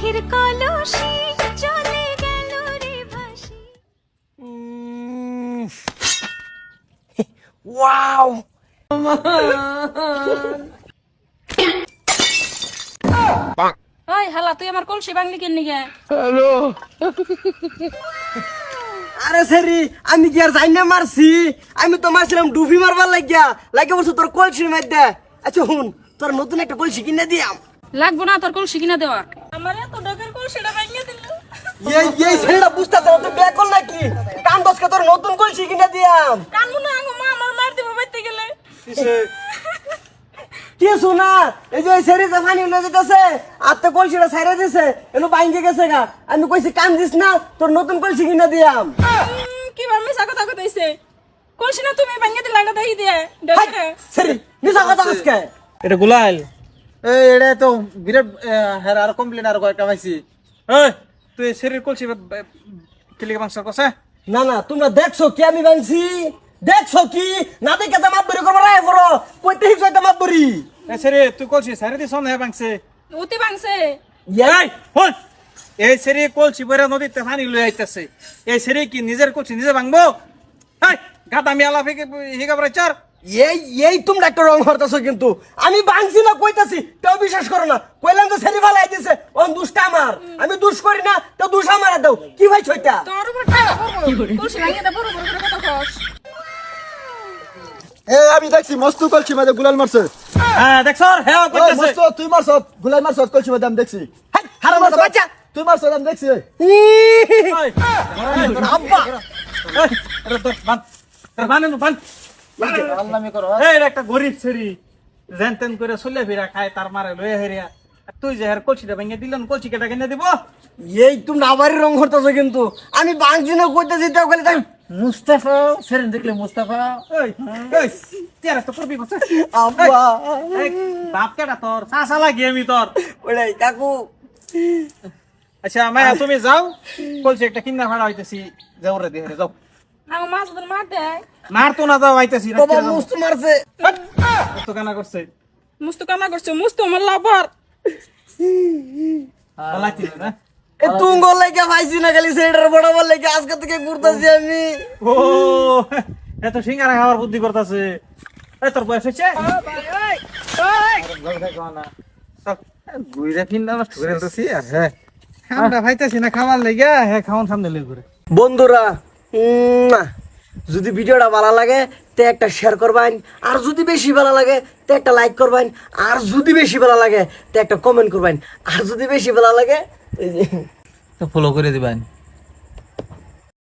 দুঃখের কলসি চলে গেল রে ভাসি। ওয়াও ওই হালা তুই আমার কলসি ভাঙলি কেন নিগে? হ্যালো আরে সেরি আমি কি আর যাই না মারছি আমি তো মারছিলাম ডুবি মারবার লাগিয়া বলছো তোর কলসির মধ্যে আচ্ছা হুন তোর নতুন একটা কলসি কিনে দিয়াম লাগবো না তোর কলসি কিনা দেওয়া আমার এত ডগের কলসিটা ভাঙিয়ে দিল এই ছেলেটা বুঝতেছ না তুই বেকল নাকি কান দশকে তোর নতুন কলসি কিনে দিয়াম কানমু না আঙ্গো মা আমার মার দিব বাইতে গেলে কি শোনা এই যে সেরি যে পানি লয়ে যেতেছে আর তো কলসিটা ছাইরা দিছে এলো বাইঙ্গে গেছে গা আমি কইছি কান দিস না তোর নতুন কলসি কিনে দিয়াম কি বার মিছা কথা কইছে কলসি না তুমি ভাঙিয়ে দিলা না দেই দিয়ে ডগরে সেরি মিছা কথা কইছে এটা গুলাল এই এটা তো বিরাট হের আর কমপ্লেন আর কয়েকটা পাইছি এই তুই শরীর কলসি কিলিকে মাংস কসে না না তোমরা দেখছো কি আমি বানছি দেখছো কি না দেখে তো মাত বরি করবো রায় করো কইতে হিস হইতে মাত বরি এই শরীর তুই কলসি সারে দি সন্দেহ বাংছে উতি ভাঙছে এই হল এই শরীর কলসি বইরা নদীতে পানি লই আইতাছে এই শরীর কি নিজের কলসি নিজে ভাঙবো এই গাদা মিয়ালা ফেকে হিগাবরা চার এই তোমরা একটা রং হরতাছো কিন্তু আমি বাংছি না কইতাছি তাও বিশ্বাস করো না কইলাম তো ছেলে ভালো আইতেছে ওন দুষ্টা আমার আমি দুষ করি না তো দুষ আমার দাও কি ভাই ছয়টা তোর উপর টাকা পড়বো কলসি ভাঙিয়ে দে বড় বড় করে কথা কস এ আমি দেখছি মস্ত কলসি মাঝে গুলাল মারছে হ্যাঁ দেখছ হ্যাঁ ওই কইতাছে মস্ত তুই মারছ গুলাল মারছ কলসি মাঝে আমি দেখছি হাই হারাম তো বাচ্চা তুই মারছ আমি দেখছি আব্বা আল্লামি করো এই একটা গরিব ছেড়ি জেন তেন করে চলে ফিরা খায় তার মারে লয়ে হেরিয়া তুই যে হের কলসিটা ভেঙে দিলেন কলসি কেটা কিনে দিব এই তোমরা আবারই রং হরতাছো কিন্তু আমি বাংছি না কইতাছি তাও খালি তাই মুস্তাফা সেরেন দেখলে মুস্তাফা এই এই তেরা তো করবি কথা আব্বা বাপ কেটা তোর চাচা লাগি আমি তোর ওলাই কাকু আচ্ছা মায়া তুমি যাও কলসি একটা কিনা ভাড়া হইতেছি যাও রে দেহরে যাও আঙ্গো মা যদি মার দেয় মার তো না যাও আইতেছি বাবা মুস্ত মারছে তো কানা করছে মুস্তু কামা করছে মুস্তু আমার লাভার পালাইছিল না এ তুঙ্গ লাগে ভাইছি না খালি সেটার বড়াবার লাগে আজকে থেকে ঘুরতাছি আমি ও এত সিঙ্গারা খাওয়ার বুদ্ধি করতেছে এই তোর বয়স হচ্ছে গুইরা ফিন্ডা নষ্ট করে ফেলতেছি আর হ্যাঁ আমরা ভাইতেছি না খাবার লেগে হ্যাঁ খাওয়ান সামনে লেগে করে বন্ধুরা যদি ভিডিওটা ভালো লাগে তে একটা শেয়ার করবেন আর যদি বেশি ভালো লাগে তে একটা লাইক করবেন আর যদি বেশি ভালো লাগে তে একটা কমেন্ট করবেন আর যদি বেশি ভালো লাগে ফলো করে দিবেন।